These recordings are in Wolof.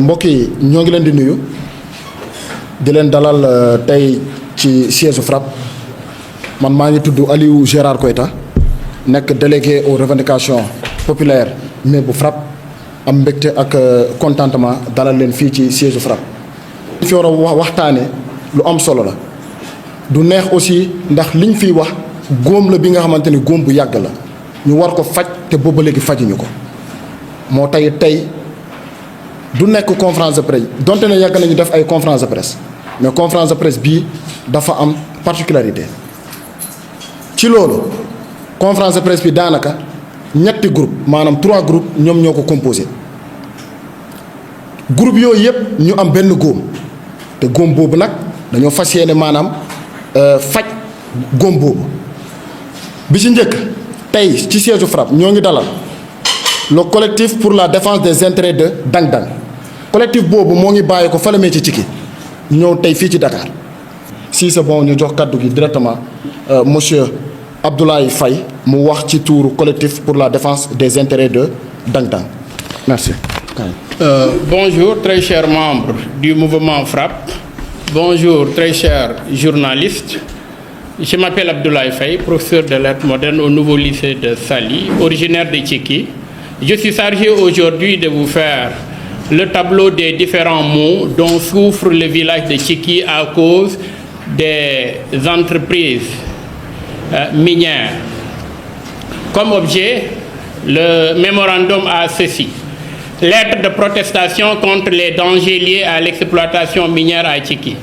mbokk yi ñoo ngi leen di nuyu di leen dalal tey ci siège FRAPP man maa ngi tudd Aliou Gérard Koita nekk délégué aux revendications populaires mais bu FRAPP am mbégte ak contentement dalal leen fii ci siège FRAPP. li fi war a waxtaane lu am solo la du neex aussi ndax liñ fiy wax góom la bi nga xamante ni góom bu yàgg la ñu war ko faj te booba léegi fajuñu ko moo tey du nekk conférence de presse donte ne yàgg nañu def ay conférence de presse mais conférence de presse bii dafa am particularité ci loolu conférence de presse bi daanaka ñetti groupe maanaam 3 groupes ñoom ñoo ko composé groupe yooyu yëpp ñu am benn góom te góom boobu nag dañoo fas yéene maanaam faj góom boobu bi ci njëkk tey ci siège FRAPP ñoo ngi dalal le collectif pour la défense des intérêts de Dang Dang collectif boobu moo ngi bàyyi ko falamee ci Cikki ñëw tey fii ci Dakar si c'est bon ñu jox kàddu gi directement monsieur Abdoulaye Faye mu wax ci tuuru collectif pour la défense des intérêts de Dang Dang merci. Bonjour très chers membres du mouvement FRAPP, bonjour très chers journalistes. Je m'appelle Abdoulaye Faye, professeur de lettres modernes au nouveau lycée de Saly, originaire de Cikki. Je suis chargé aujourd'hui de vous faire le tableau des différents maux dont souffre le village de Cikki à cause des entreprises minières. Comme objet, le mémorandum a ceci. Lettre de protestation contre les dangers liés à l'exploitation minière à Cikki.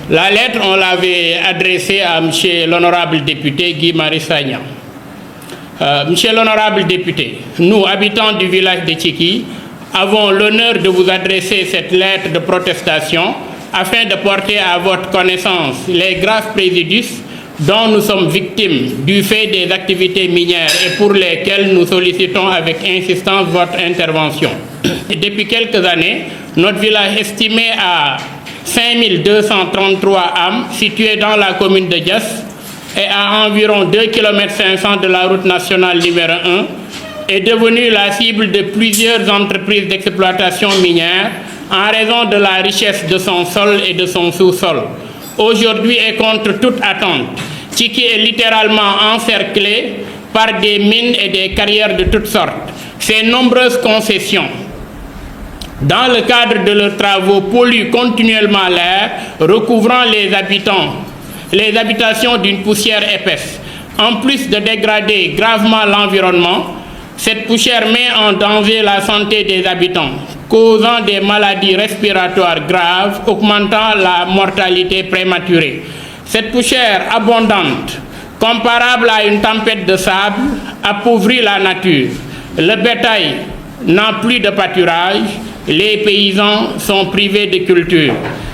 La lettre, on l'avait adressée à monsieur l'honorable député Guy Marius Sagna. Monsieur l'honorable député, nous, habitants du village de Cikki, avons l'honneur de vous adresser cette lettre de protestation afin de porter à votre connaissance les graves préjudices dont nous sommes victimes du fait des activités minières et pour lesquelles nous sollicitons avec insistance votre intervention. Depuis quelques années, notre village estimé à 5233 âmes, situé dans la commune de Diass et à environ 2,5 km de la route nationale numéro 1, est devenu la cible de plusieurs entreprises d'exploitation minière en raison de la richesse de son sol et de son sous-sol. Aujourd'hui et contre toute attente, Cikki est littéralement encerclé par des mines et des carrières de toutes sortes. Ces nombreuses concessions, dans le cadre de leurs travaux, polluent continuellement l'air, recouvrant les habitations d'une poussière épaisse. En plus de dégrader gravement l'environnement, cette poussière met en danger la santé des habitants, causant des maladies respiratoires graves, augmentant la mortalité prématurée. Cette poussière abondante, comparable à une tempête de sable, appauvrit la nature. Le bétail n'a plus de pâturage, les paysans sont privés de culture.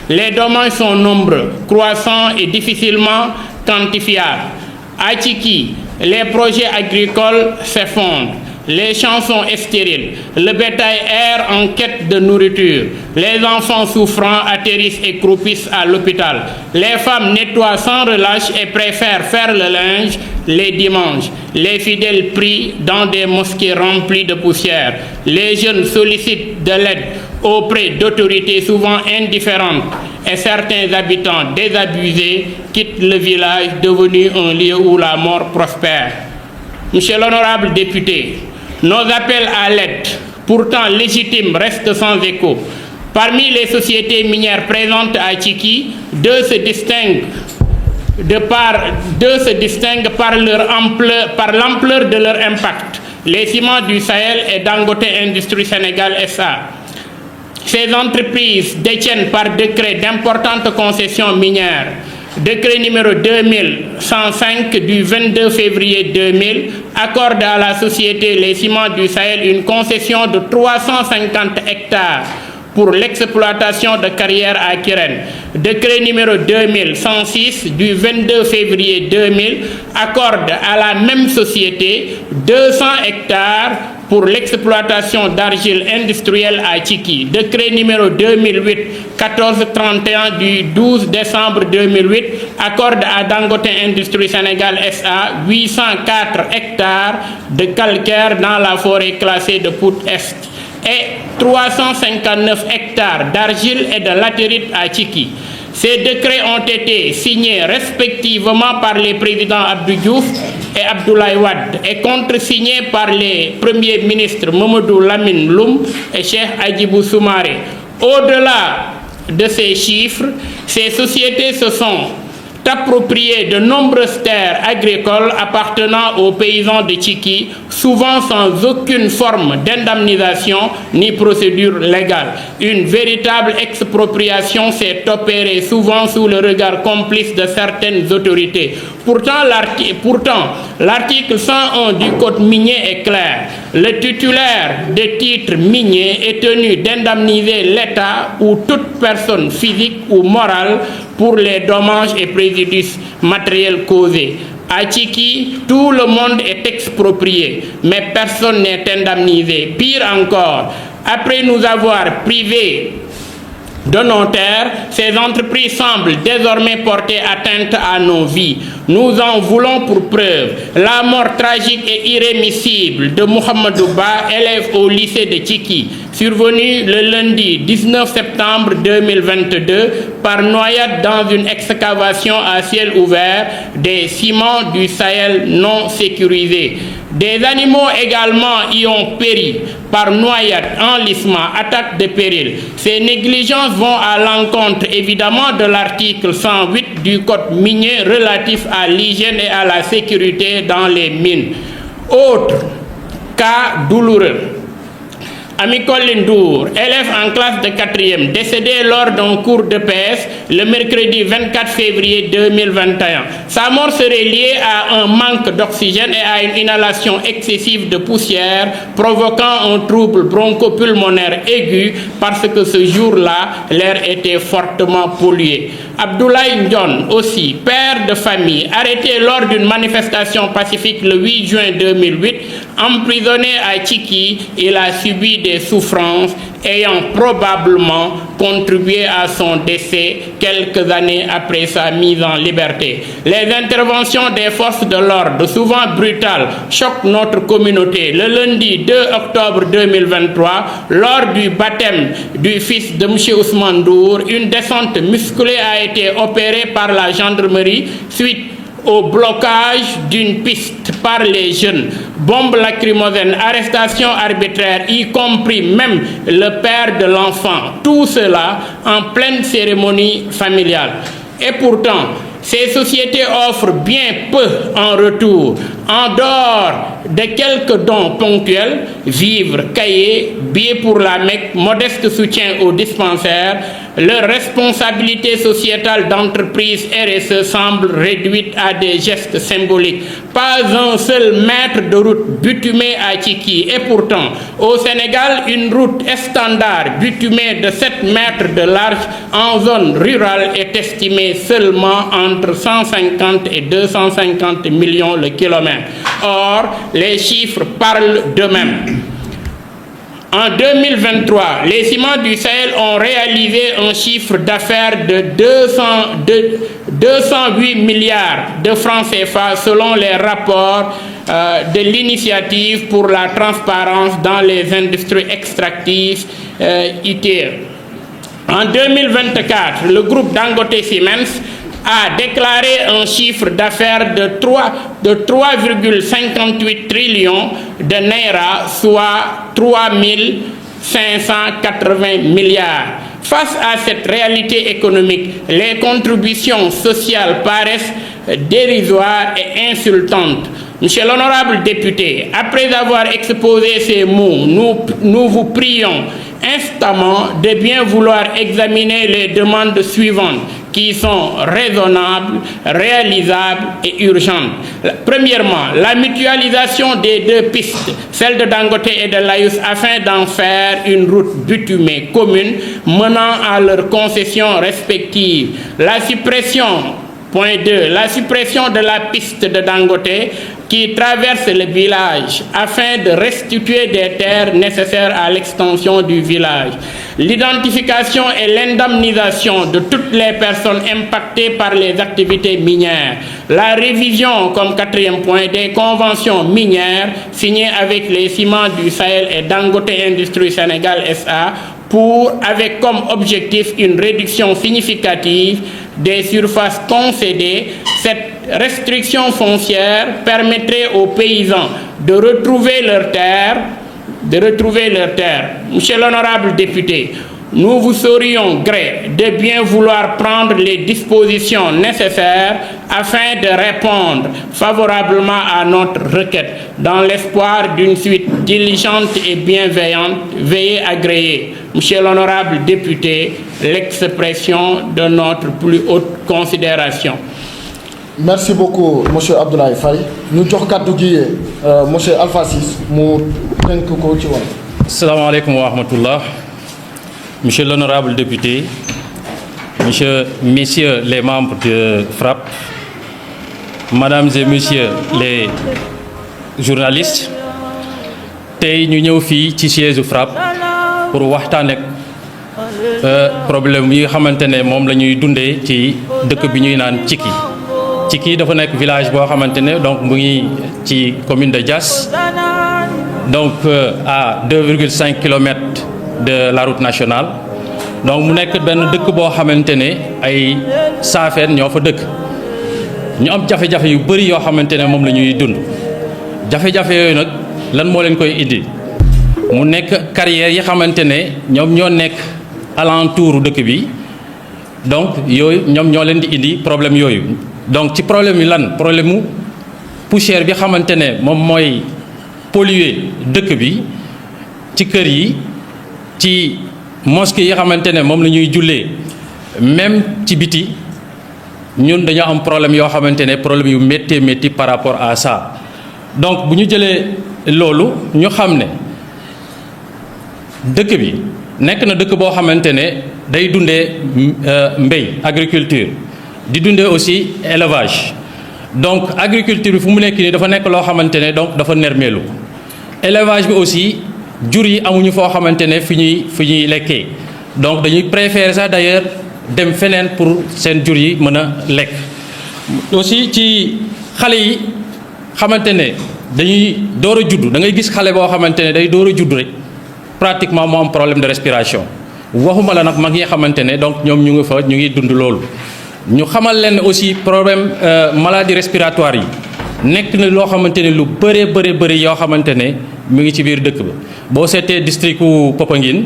Les dommages sont nombreux, croissants et difficilement quantifiables. À Cikki, les projets agricoles s'effondrent. Les champs sont stériles, le bétail erre en quête de nourriture, les enfants souffrants atterrissent et croupissent à l'hôpital, les femmes nettoient sans relâche et préfèrent faire le linge les dimanches, les fidèles prient dans des mosquées remplies de poussière, les jeunes sollicitent de l'aide auprès d'autorités souvent indifférentes et certains habitants désabusés quittent le village devenu un lieu où la mort prospère. Monsieur l'honorable député, nos appels à l'aide, pourtant légitimes, restent sans écho. Parmi les sociétés minières présentes à Cikki, deux se distinguent par l'ampleur de leur impact. Les Ciments du Sahel et Dangote Industrie Sénégal SA. Ces entreprises détiennent par décret d'importantes concessions minières. Décret numéro 2105 du 22 février 2000 accorde à la société Les Ciments du Sahel une concession de 350 hectares pour l'exploitation de carrières à Kirène. Décret numéro 2106 du 22 février 2000 accorde à la même société 200 hectares pour l'exploitation d'argile industrielle à Cikki. Décret numéro 2008-1431 du 12 décembre 2008 accorde à Dangote Industrie Sénégal SA 804 hectares de calcaire dans la forêt classée de Pout-Est. et 359 hectares d'argile et de latérite à Tchiki. Ces décrets ont été signés respectivement par les présidents Abdou Diouf et Abdoulaye Wade et contresignés par les premiers ministres Mamadou Lamine Loum et Cheikh Hadjibou Soumaré. Au-delà de ces chiffres, ces sociétés se sont appropriées de nombreuses terres agricoles appartenant aux paysans de Tchiki, souvent sans aucune forme d'indemnisation ni procédure légale. Une véritable expropriation s'est opérée souvent sous le regard complice de certaines autorités. Pourtant, l'article 101 du Code minier est clair. Le titulaire de titres miniers est tenu d'indemniser l'État ou toute personne physique ou morale pour les dommages et préjudices matériels causés. À Tchiki, tout le monde est exproprié, mais personne n'est indemnisé. Pire encore, après nous avoir privés de nos terres, ces entreprises semblent désormais porter atteinte à nos vies. Nous en voulons pour preuve la mort tragique et irrémissible de Mohamedou Ba, élève au lycée de Tchiki, survenu le lundi 19 septembre 2022 par noyade dans une excavation à ciel ouvert des ciments du Sahel non sécurisés. Des animaux également y ont péri par noyade, enlissement, attaque de péril. Ces négligences vont à l'encontre évidemment de l'article 108 du Code minier relatif à l'hygiène et à la sécurité dans les mines. Autre cas douloureux. Amicole Lindour, élève en classe de 4e, décédé lors d'un cours de PS le mercredi 24 février 2021. Sa mort serait liée à un manque d'oxygène et à une inhalation excessive de poussière, provoquant un trouble bronchopulmonaire aigu parce que ce jour-là, l'air était fortement pollué. Abdoulaye Ndion, aussi, père de famille, arrêté lors d'une manifestation pacifique le 8 juin 2008, emprisonné à Tchiki, il a subi des souffrances ayant probablement contribué à son décès quelques années après sa mise en liberté. Les interventions des forces de l'ordre, souvent brutales, choquent notre communauté. Le lundi 2 octobre 2023, lors du baptême du fils de M. Ousmane Ndour, une descente musclée a été opérée par la gendarmerie suite au blocage d'une piste par les jeunes, bombes lacrymogènes, arrestations arbitraires, y compris même le père de l'enfant. Tout cela en pleine cérémonie familiale. Et pourtant, ces sociétés offrent bien peu en retour, en dehors de quelques dons ponctuels, vivres, cahiers, billets pour la Mecque, modeste soutien aux dispensaires. Leur responsabilité sociétale d'entreprise RSE semble réduite à des gestes symboliques. Pas un seul mètre de route bitumée à Tchiki. Et pourtant, au Sénégal, une route standard bitumée de 7 mètres de large en zone rurale est estimée seulement entre 150 et 250 millions le kilomètre. Or, les chiffres parlent d'eux-mêmes. En 2023, les ciments du Sahel ont réalisé un chiffre d'affaires de 208 milliards de francs CFA selon les rapports de l'initiative pour la transparence dans les industries extractives ITIE. En 2024, le groupe Dangote Siemens a déclaré un chiffre d'affaires de 3,58 trillions de Naira, soit 3 580 milliards. Face à cette réalité économique, les contributions sociales paraissent dérisoires et insultantes. Monsieur l'honorable député, après avoir exposé ces mots, nous vous prions instamment de bien vouloir examiner les demandes suivantes qui sont raisonnables, réalisables et urgentes. Premièrement, la mutualisation des deux pistes, celle de Dangote et de Laïus, afin d'en faire une route bitumée commune menant à leurs concessions respectives. La suppression, point 2, la suppression de la piste de Dangote qui traverse le village afin de restituer des terres nécessaires à l'extension du village. L'identification et l'indemnisation de toutes les personnes impactées par les activités minières. La révision, comme quatrième point, des conventions minières signées avec les Ciments du Sahel et Dangote Industrie Sénégal SA avec comme objectif une réduction significative des surfaces concédées. Cette restriction foncière permettrait aux paysans de retrouver leurs terres. Monsieur l'honorable député, nous vous saurions gré de bien vouloir prendre les dispositions nécessaires afin de répondre favorablement à notre requête, dans l'espoir d'une suite diligente et bienveillante. Veuillez agréer, monsieur l'honorable député, l'expression de notre plus haute considération. Merci beaucoup monsieur Abdoulaye Faye. Ñu jox kàddu gi monsieur Alpha Ciss mu tënk ko ci wàll. Asalaamaaleykum wa rahmatullah. Monsieur l'honorable député, messieurs les membres de FRAPP, mesdames et messieurs les journalistes, tey ñu ñëw fii ci siège FRAPP pour waxtaan ak problème yi nga xamante ne moom la ñuy dundee ci dëkk bi ñuy naan Cikki dafa nekk village boo xamante ne donc mu ngi ci commune de Diass, donc à 2,5 kilomètres de la route nationale. Donc mu nekk benn dëkk boo xamante ne ay saafeen ñoo fa dëkk ñu am jafe-jafe yu bëri yoo xamante ne moom la ñuy dund. Jafe-jafe yooyu nag lan moo leen koy indi mu nekk carrière yi xamante ne ñoom ñoo nekk alentour dëkk bi, donc yooyu ñoom ñoo leen di indi problème yooyu. Donc ci problème yi lan problème mu poussière bi xamante ne moom mooy polluer dëkk bi ci kër yi, ci mosquée yi xamante ne moom la ñuy jullee, même ci biti ñun dañoo am problème yoo xamante ne problème yu métti par rapport à ça. Donc bu ñu jëlee loolu ñu xam ne dëkk bi nekk na dëkk boo xamante ne day dundee mbéy agriculture, di dundee aussi élevage. Donc agriculture bi fu mu nekk nii dafa nekk loo xamante ne donc dafa nermeelu. Élevage bi aussi jur yi amuñu foo xamante ne fi ñuy lekkee, donc dañuy préférer ça d'ailleurs dem feneen pour seen jur yi mën a lekk. Aussi ci xale yi xamante ne dañuy door a judd, da ngay gis xale boo xamante ne day door a judd rek pratiquement moo am problème de respiration, waxuma la nag mag ñi xamante ne donc ñoom ñu ngi fa ñu ngi dund loolu. Ñu xamal leen aussi problème maladie respiratoire yi nekk na loo xamante ne lu bëri yoo xamante ne mu ngi ci biir dëkk ba. Boo seetee district u Popenguine,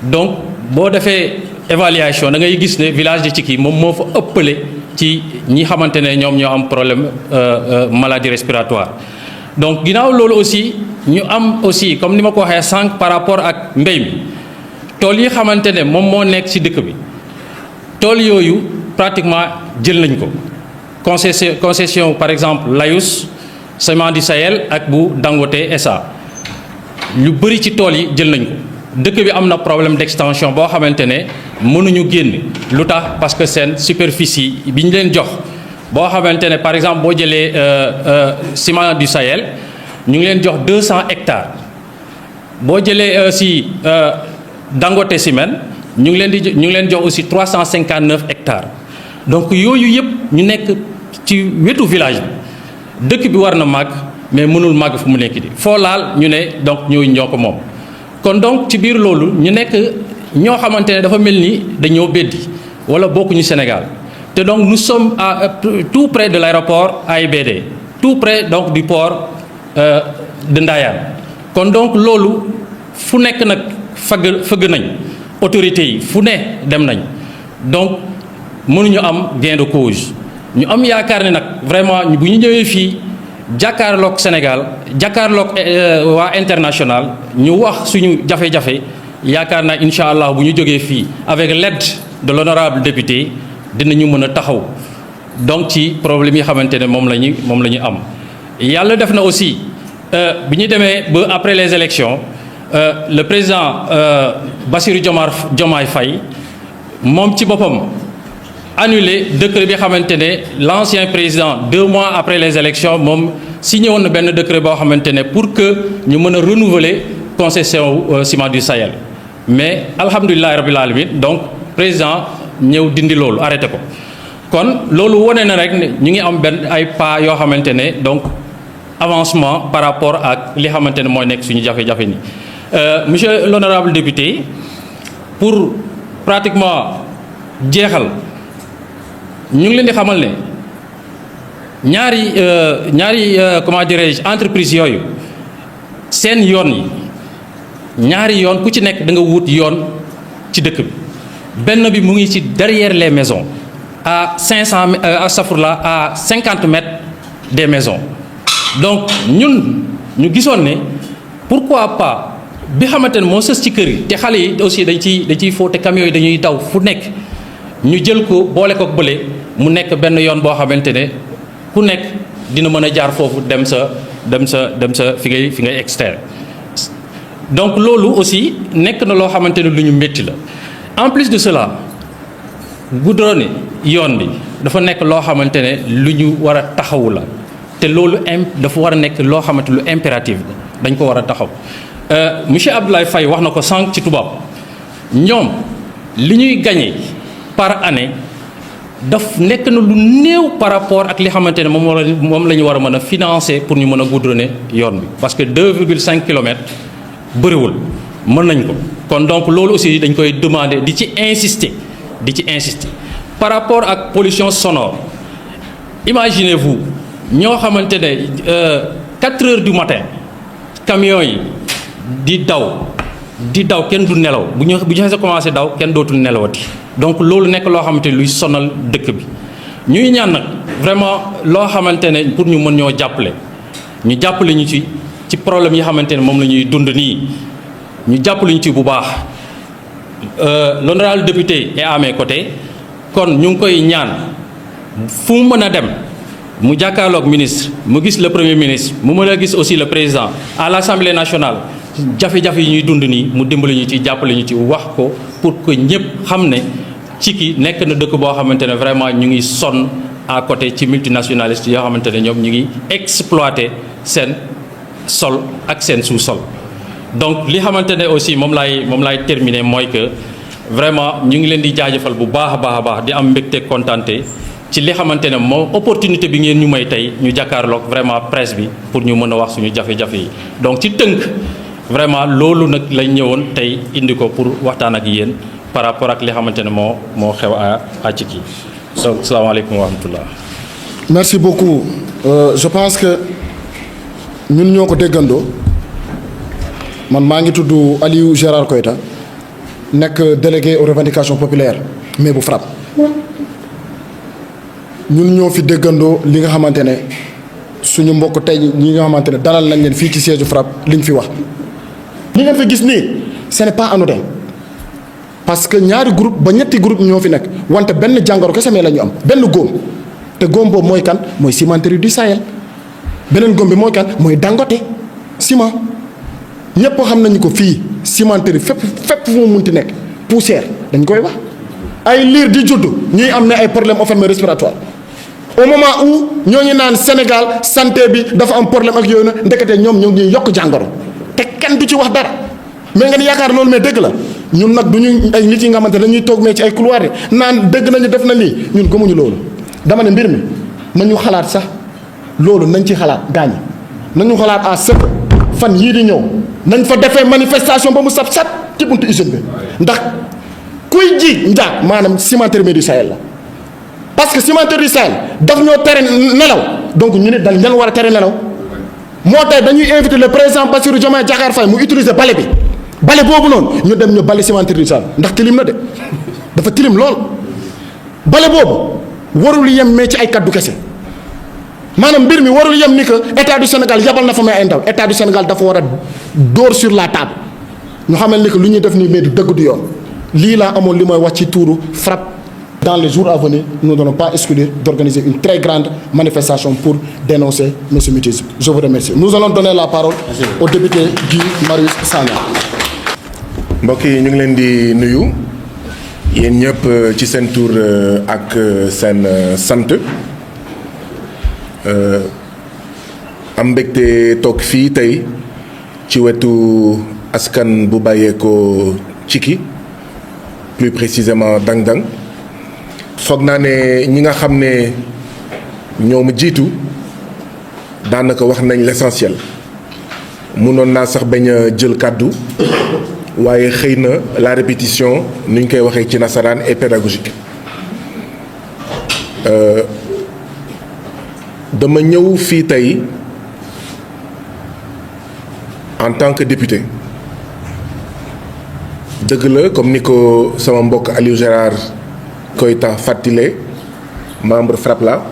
donc boo defee évaluation da ngay gis ne village de Cikki moom moo fa ëppale ci ñi xamante ne ñoom ñoo am problème maladie respiratoire. Donc ginnaaw loolu aussi ñu am aussi comme ni ma ko waxee sànq par rapport ak mbéy mi, tool yi xamante ne moom moo nekk ci dëkk bi, tool yooyu pratiquement jël nañ ko. Concession par exemple Layus, Ciments du Sahel ak bu Dangote SA, lu bëri ci tool yi jël nañ ko. Dëkk bi am na problème d'extension boo xamante ne mënuñu génn. Lu tax? Parce que seen superficie bi ñu leen jox boo xamante ne par exemple boo jëlee Ciments du Sahel ñu ngi leen jox 200 hectares. Boo jëlee aussi Dangote Ciment ñu ngi leen jox aussi 359 hectares. Donc yooyu yëpp ñu nekk ci wetu village bi, dëkk bi war na màgg mais mënul màgg fu mu nekk di foo laal ñu ne donc ñooñu ñoo ko moom. Kon donc ci biir loolu ñu nekk ñoo xamante ne dafa mel ni dañoo beddi wala bokkuñu Sénégal. te donc nous sommes tout près de l'aéroport AIBD, tout près donc du port de Ndayane. Kon donc loolu fu nekk nag fëgg nañ autorités yi fu ne dem nañ, donc mënuñu am gain de cause. Ñu am yaakaar ne nag vraiment bu ñu ñëwee fii jàkkaarloog Sénégal jàkkaarloog waa international ñu wax suñu jafe-jafe, yaakaar naa incha allah bu ñu jógee fii avec l'aide de l'honorable député dinañu mën a taxaw donc ci problème yi xamante ne moom la ñu am. Yàlla def na aussi bi ñu demee ba après les élections le président Bassirou Diomaye Faye moom ci boppam annulé décret bi xamante ne l'ancien président 2 mois après les élections moom signé woon na benn décret boo xamante ne pour que ñu mën a renouveler concession Ciments du Sahel. Mais alhamdulilah rabbil alamin donc président ñëw dindi loolu arrêté ko. kon loolu wone na rek ne ñu ngi am benn ay pas yoo xamante ne donc avancement par rapport ak li xamante ne mooy nekk suñu jafe-jafe ni monsieur l'honorable député pour pratiquement jeexal ñu ngi leen di xamal ne ñaari comment dirais-je entreprise yooyu seen yoon yi ñaari yoon ku ci nekk da nga wut yoon ci dëkk bi benn bi mu ngi ci derrière les maisons à 500 astafurlah à 50 mètres des maisons donc ñun ñu gisoon ne pourquoi pas bi xamante ne moo sës ci kër yi te xale yi aussi dañ ciy fóote camions yi dañuy daw fu nekk ñu jël ko boole ko bële mu nekk benn yoon boo xamante ne ku nekk dina mën a jaar foofu dem sa fi ngay externe donc loolu aussi nekk na loo xamante ne lu ñu métti la en plus de cela goudronné yoon bi dafa nekk loo xamante ne lu ñu war a taxawu la te loolu dafa war a nekk loo xamante lu impératif la dañ ko war a taxaw monsieur Abdoulaye Faye wax na ko sànq ci tubaab ñoom li ñuy gagné par année daf nekk na lu néew par rapport ak li xamante ne moom la ñu war a mën a financer pour ñu mën a goudronner yoon bi parce que 2,5 kilomètres bëriwul mën nañ ko kon donc loolu aussi dañ koy demander di ci insister par rapport ak pollution sonore imaginez-vous ñoo xamante ne 4 heures du matin camions yi di daw kenn du nelaw bu ñu xasee commencé daw kenn dootul nelawati donc loolu nekk loo xamante ne luy sonal dëkk bi ñuy ñaan nag vraiment loo xamante ne pour ñu mën ñoo jàppale ñu ci problème yi xamante ne moom la ñuy dund nii ñu jàppale ñu ci bu baax l'honorable député est à mes côtés kon ñu ngi koy ñaan fu mu mën a dem mu jàkkaarloog ministre mu gis le premier ministre mu mën a gis aussi le président à l'Assemblée nationale jafe-jafe yi ñuy dund nii mu dimbali ñu ci jàppale ñu ci wax ko pour que ñëpp xam ne Cikki nekk na dëkk boo xamante ne vraiment ñu ngi sonn à côté ci multinationalistes yoo xamante ne ñoom ñu ngi exploiter seen sol ak seen sous-sol donc li xamante ne aussi moom laay terminer mooy que vraiment ñu ngi leen di jaajëfal bu baax a baax di am mbégte kontaante ci li xamante ne moom opportunité bi ngeen ñu may tey ñu jàkkaarloog vraiment presse bi pour ñu mën a wax suñu jafe-jafe yi donc ci tënk vraiment loolu nag lañ ñëwoon tey indi ko pour waxtaan ak yéen par rapport ak li xamante ne moo xew à Cikki donc salaamaaleykum wa rahmatullah. merci beaucoup je pense que ñun ñoo ko déggandoo man maa ngi tudd Aliou Gérard Koita nekk délégué aux revendications populaires mais bu FRAPP ñun ñoo fi déggandoo li nga xamante ne suñu mbokk tey ñi nga xamante ne dalal nañ leen fii ci siège FRAPP liñ fi wax. li ngeen fa gis nii ce n'est pas anodin parce que ñaari groupe ba ñetti groupe ñoo fi nekk wante benn jàngoro kese mee la ñu am benn góom te góom boobu mooy kan mooy cimenterie du Sahel beneen góom bi mooy kan mooy Dangote ciment ñëpp xam nañu ko fii cimenterie fépp fu mu munti nekk poussière dañ koy wax ay liir di judd ñuy am ne ay problème enfermé respiratoire au moment où ñooñu naan Sénégal santé bi dafa am problème ak yooyu na ndekete ñoom ñoo ngi yokk jàngoro te kenn du ci wax dara mais ngeen yaakaar loolu mais dëgg la ñun nag du ñu ay nit yi nga xamante ne dañuy toog mais ci ay couloir yi naan dëgg nañu def na lii ñun gëmuñu loolu dama ne mbir mi nañu xalaat sax loolu nañ ci xalaat gaañ nañu xalaat à ce fan yii di ñëw nañ fa defee manifestation ba mu sab ci buntu usine bi ndax kuy ji njaag maanaam cimenterie du Sahel la parce que cimenterie du Sahel daf ñoo tere nelaw donc ñu ne dañ leen war a tere nelaw moo tax dañuy invité le président Bassirou Diomaye Diakhar Faye mu utiliser bale bi bale boobu noonu ñu dem ñu bale cimenterie du Sahel ndax tilim na de dafa tilim lool bale boobu warul yem mais ci ay kaddu kese maanaam mbir mi warul yem ni que état du Sénégal yabal na fa may ay ndaw état du Sénégal dafa war a dóor sur la table ñu xamal ni que lu ñuy def nii mais du dëgg du yoon lii laa amoon li mooy wax ci tuuru FRAPP. Dans les jours à venir, nous n'allons pas exclure d'organiser une très grande manifestation pour dénoncer M. mutisme. Je vous remercie. Nous allons donner la parole au député Guy Marius Sagna. mbokk yi ñu ngi leen di nuyu yéen ñëpp ci seen tur ak seen sant am mbégte toog fii tey ci wetu askan bu bàyyeekoo Cikki plus précisément Dang Dang foog naa ne ñi nga xam ne ñoo ma jiitu daanaka wax nañ l'essentiel mënoon naa sax bañ a jël kàddu waaye xëy na la répétition ni ñu koy waxee ci nasaraan est pédagogique. dama ñëw fii tey en tant que député dëgg la comme ni ko sama mbokk Aliou Gérard Koïta fàttile membre FRAPP la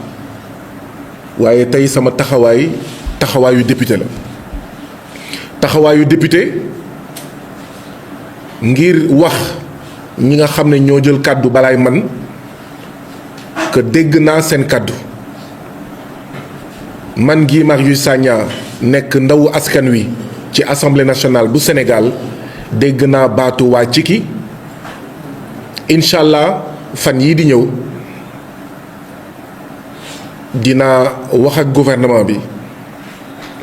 waaye tey sama taxawaayu député la taxawaayu député ngir wax ñi nga xam ne ñoo jël kàddu balaay man que dégg naa seen kàddu man Guy Marius Sagna nekk ndawu askan wi ci assemblée nationale bu Sénégal dégg naa baatu waa Ciki incha allah fan yii di ñëw dinaa wax ak gouvernement bi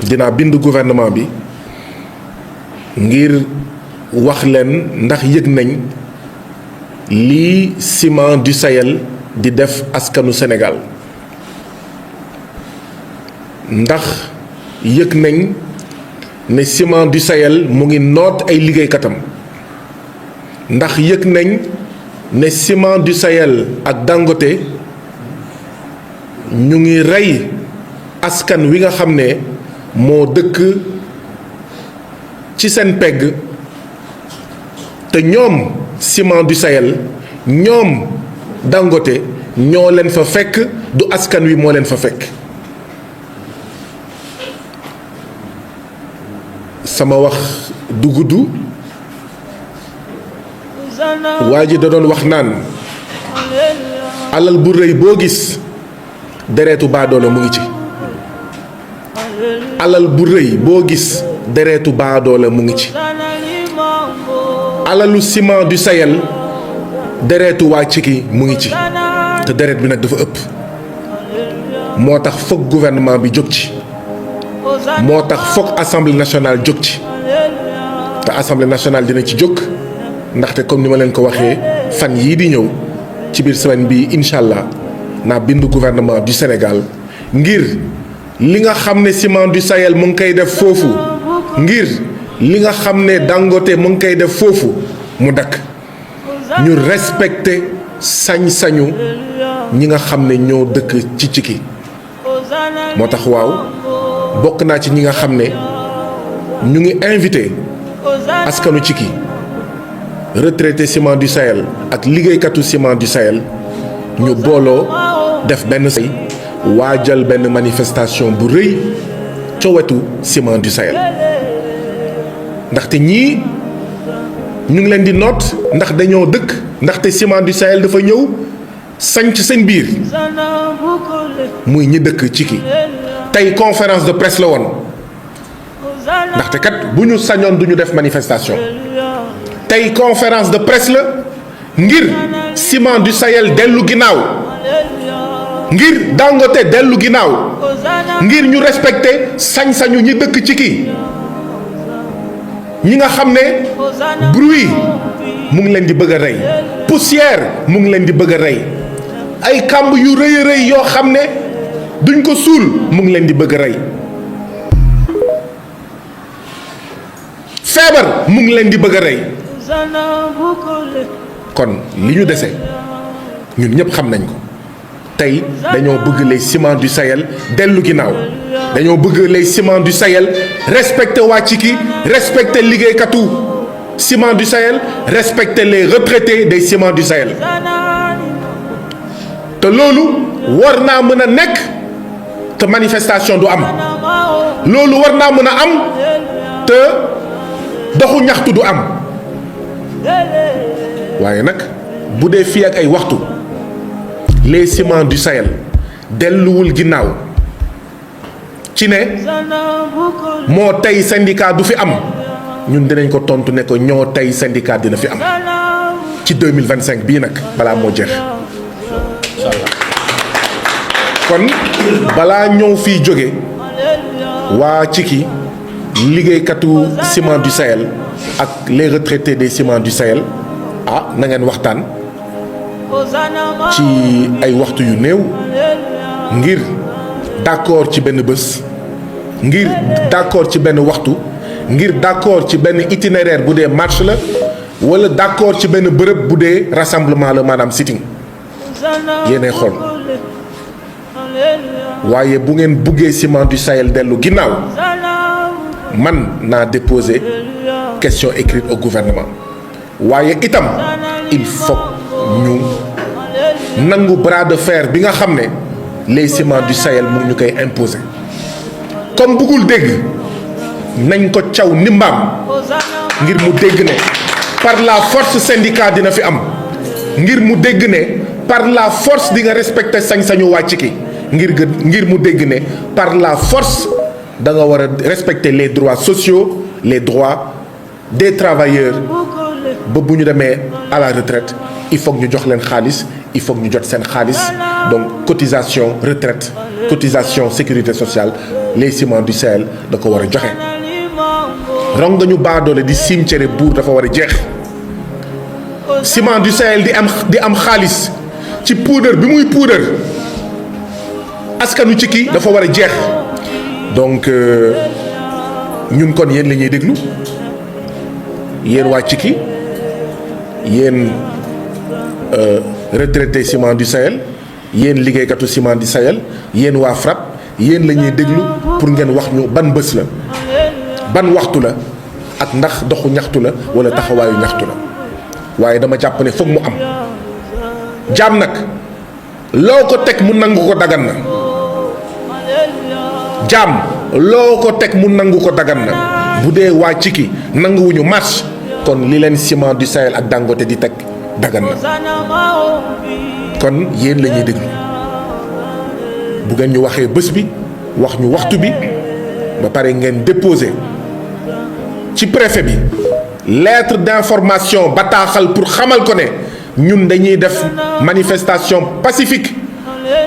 dinaa bind gouvernement bi ngir wax leen ndax yëg nañ lii Ciments du Sahel di def askanu Sénégal ndax yëg nañ ne Ciments du Sahel mu ngi noot ay liggéeykatam ndax yëg nañ ne Ciments du Sahel ak Dangote ñu ngi rey askan wi nga xam ne moo dëkk ci seen pegg te ñoom Ciments du Sahel ñoom Dangote ñoo leen fa fekk du askan wi moo leen fa fekk sama wax du gudd waa ji da doon wax naan alal bu rëy boo gis deretu baadoolo mu ngi ci alal bu rëy boo gis deretu baadoolo mu ngi ci alalu Ciments du Sahel deretu waa Ciki mu ngi ci te deret bi nag dafa ëpp moo tax foog gouvernement bi jóg ci moo tax foog assemblée nationale jóg ci te assemblée nationale dina ci jóg ndaxte comme ni ma leen ko waxee fan yii di ñëw ci biir semaine bi incha allah naa bindu gouvernement du Sénégal ngir li nga xam ne Ciments du Sahel mu ngi koy def foofu ngir li nga xam ne Dangote mu ngi koy def foofu mu dakk ñu respecté sañ-sañu ñi nga xam ne ñoo dëkk ci Ciki moo tax waaw bokk naa ci ñi nga xam ne ñu ngi invité askanu Ciki retraité Ciments du Sahel ak liggéeykatu Ciments du Sahel ñu booloo def benn say waajal benn manifestation bu rëy ca wetu Ciments du Sahel ndaxte ñii ñu ngi leen di noot ndax dañoo dëkk ndaxte Ciments du Sahel dafa ñëw sanc seen biir muy ñi dëkk Ciki tey conférence de presse la woon ndaxte kat bu ñu sañoon du ñu def manifestation tey conférence de presse la ngir Ciments du Sahel dellu ginnaaw ngir Dangote dellu ginnaaw ngir ñu respecté sañ-sañu ñi dëkk Ciki ñi nga xam ne bruit mu ngi leen di bëgg a rey poussière mu ngi leen di bëgg a rey ay kàmb yu rëy a rëy yoo xam ne duñ ko suul mu ngi leen di bëgg a rey feebar mu ngi leen di bëgg a rey kon li ñu dese ñun ñëpp xam nañ ko tey dañoo bëgg les Ciments du Sahel dellu ginnaaw dañoo bëgg les Ciments du Sahel respecter waa Ciki respecter liggéeykatu Ciments du Sahel respecter les retraités des Ciments du Sahel te loolu war naa mën a nekk te manifestation du am loolu war naa mën a am te doxu ñaxtu du am waaye nag bu dee fii ak ay waxtu les Ciments du Sahel delluwul ginnaaw ci ne moo tey syndicat du fi am ñun dinañ ko tontu ne ko ñoo tey syndicat dina fi am ci 2025 bii nag balaa moo jeex kon balaa ñëw fii jóge waa Ciki liggéeykatu Ciments du Sahel ak les retraités des Ciments du Sahel ah na ngeen waxtaan ci ay waxtu yu néew ngir d'accord ci benn bés ngir d'accord ci benn waxtu ngir d'accord ci benn itinéraire bu dee marche la wala d'accord ci benn bërëb bu dee rassemblement la maanaam sitting yéenay xool waaye bu ngeen buggee Ciments du Sahel dellu ginnaaw man naa déposer question écrite au gouvernement waaye itam il faut ñu nangu bras de fer bi nga xam ne les Ciments du Sahel mu ñu koy imposer comme bëggul dégg nañ ko caw ni mbaam ngir mu dégg ne par la force syndicat dina fi am ngir mu dégg ne par la force di nga respecter sañ-sañu wàcc ki ngir mu dégg ne par la force da nga war a respecter les droits sociaux les droits des travailleurs ba bu ñu demee à la retraite il faut que ñu jox leen xaalis il faut que ñu jot seen xaalis donc cotisation retraite cotisation sécurité sociale les Ciments du Sahel da ko war a joxe rong nga ñu baadoole di siim cere buur dafa war a jeex Ciments du Sahel di am xaalis ci puudar bi muy puudar askanu ci kii dafa war a jeex donc ñun kon yéen la ñuy déglu yéen waa ci kii yéen retraité Ciments du Sahel yéen liggéeykatu Ciments du Sahel yéen waa FRAPP yéen la ñuy déglu pour ngeen wax ñu ban bés la ban waxtu la ak ndax doxu ñaxtu la wala taxawaayu ñaxtu la waaye dama jàpp ne foog mu am jaam nag loo ko teg mu nangu ko dagan na jaam loo ko teg mu nangu ko dagan na bu dee waa Ciki nanguwuñu marche kon li leen Ciments du Sahel ak Dangote di teg dagan na kon yéen la ñuy déglu bu ngeen ñu waxee bés bi wax ñu waxtu bi ba pare ngeen déposer ci préfet bi lettre d'information bataaxal pour xamal ko ne ñun dañuy def manifestation pacifique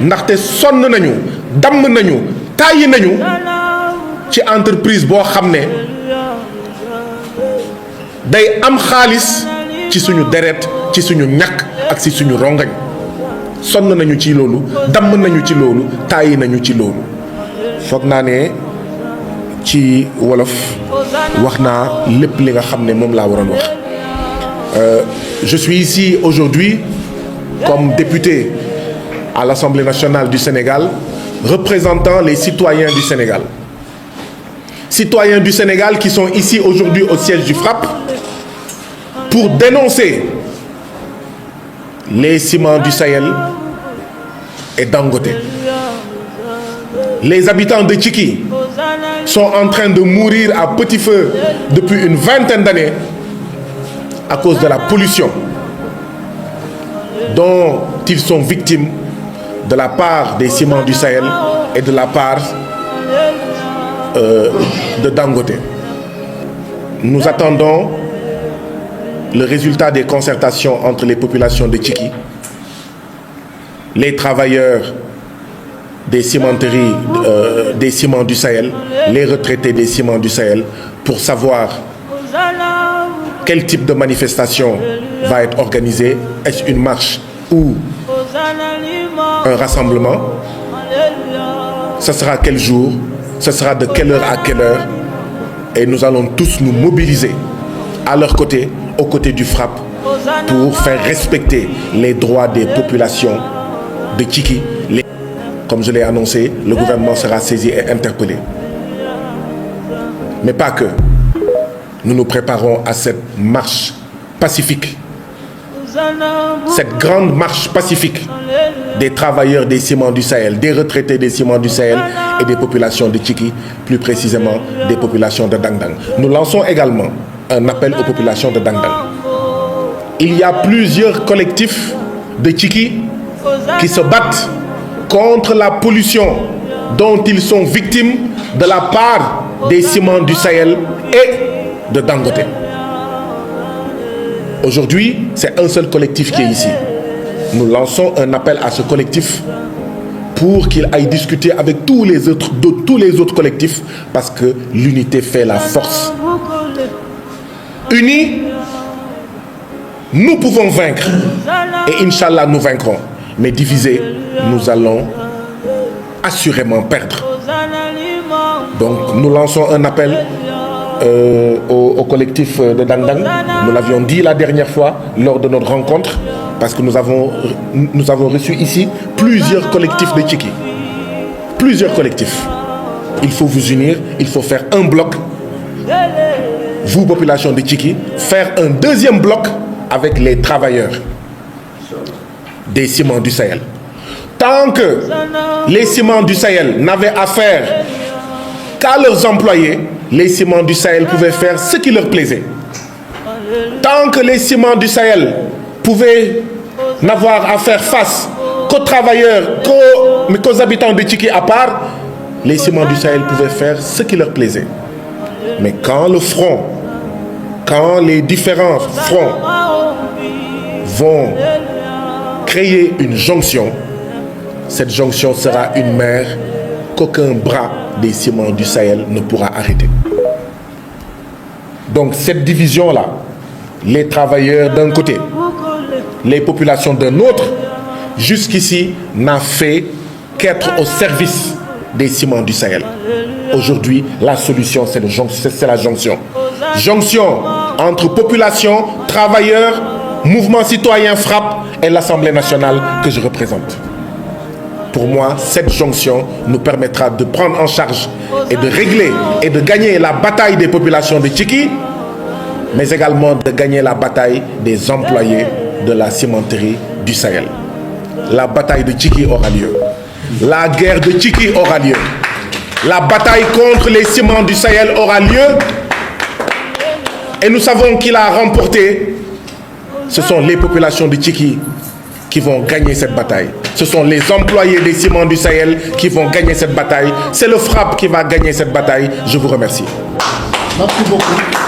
ndaxte sonn nañu damm nañu tàyyi nañu ci entreprise boo xam ne day am xaalis ci suñu deret ci suñu ñàkk ak ci suñu rongañ sonn nañu ci loolu damm nañu ci loolu tàyyi nañu ci loolu foog naa ne ci wolof wax naa lépp li nga xam ne moom laa waroon wax je suis ici aujourd'hui comme député à l'Assemblée nationale du Sénégal représentant les citoyens du Sénégal. Citoyens du Sénégal qui sont ici aujourd'hui au siège du FRAPP pour dénoncer les Ciments du Sahel et Dangote. Les habitants de Ciki sont en train de mourir à petit feu depuis une vingtaine d'années à cause de la pollution dont ils sont victimes de la part des Ciments du Sahel et de la part de Dangote. Nous attendons le résultat des concertations entre les populations de Ciki, les travailleurs des cimenteries des Ciments du Sahel, les retraités des Ciments du Sahel, pour savoir quel type de manifestation va être organisée. Est-ce une marche ou un rassemblement? Ce sera quel jour? Ce sera de quelle heure à quelle heure? Et nous allons tous nous mobiliser à leur côté, aux côtés du FRAPP, pour faire respecter les droits des populations de Ciki. Comme je l'ai annoncé, le gouvernement sera saisi et interpellé. Mais pas que. Nous nous préparons à cette marche pacifique. Cette grande marche pacifique des travailleurs des Ciments du Sahel, des retraités des Ciments du Sahel et des populations de Ciki, plus précisément des populations de Dangdang. Nous lançons également un appel aux populations de Dangdang. Il y a plusieurs collectifs de Ciki qui se battent contre la pollution dont ils sont victimes de la part des Ciments du Sahel et de Dangote. Aujourd'hui, c'est un seul collectif qui est ici. Nous lançons un appel à ce collectif pour qu'il aille discuter avec tous les autres collectifs, parce que l'unité fait la force. Unis, nous pouvons vaincre. Et Inch'Allah, nous vaincrons. Mais divisés, nous allons assurément perdre. Donc, nous lançons un appel au collectif de Dang Dang. Nous l'avions dit la dernière fois lors de notre rencontre, parce que nous avons reçu ici plusieurs collectifs de Tchiki. Plusieurs collectifs. Il faut vous unir, il faut faire un bloc. Vous, population de Tchiki, faire un deuxième bloc avec les travailleurs des ciments du Sahel. Tant que les ciments du Sahel n'avaient affaire qu'à leurs employés, les ciments du Sahel pouvaient faire ce qui leur plaisait. Tant que les ciments du Sahel pouvaient n'avoir à faire face qu'aux travailleurs, qu'aux habitants de Tchiki à part, les ciments du Sahel pouvaient faire ce qui leur plaisait. Mais quand le front, quand les différents fronts vont créer une jonction, cette jonction sera une mer qu'aucun bras des ciments du Sahel ne pourra arrêter. Donc cette division-là, les travailleurs d'un côté, les populations d'un autre, jusqu'ici n'a fait qu'être au service des ciments du Sahel. Aujourd'hui, la solution, c'est la jonction. Jonction entre population, travailleurs, mouvement citoyen FRAPP et l'Assemblée nationale que je représente. Pour moi, cette jonction nous permettra de prendre en charge et de régler et de gagner la bataille des populations de Tchiki, mais également de gagner la bataille des employés de la cimenterie du Sahel. La bataille de Tchiki aura lieu. La guerre de Tchiki aura lieu. La bataille contre les ciments du Sahel aura lieu. Et nous savons qui l'a remporté. Ce sont les populations de Tchiki qui vont gagner cette bataille. Ce sont les employés des ciments du Sahel qui vont gagner cette bataille. C'est le FRAPP qui va gagner cette bataille. Je vous remercie. Merci beaucoup.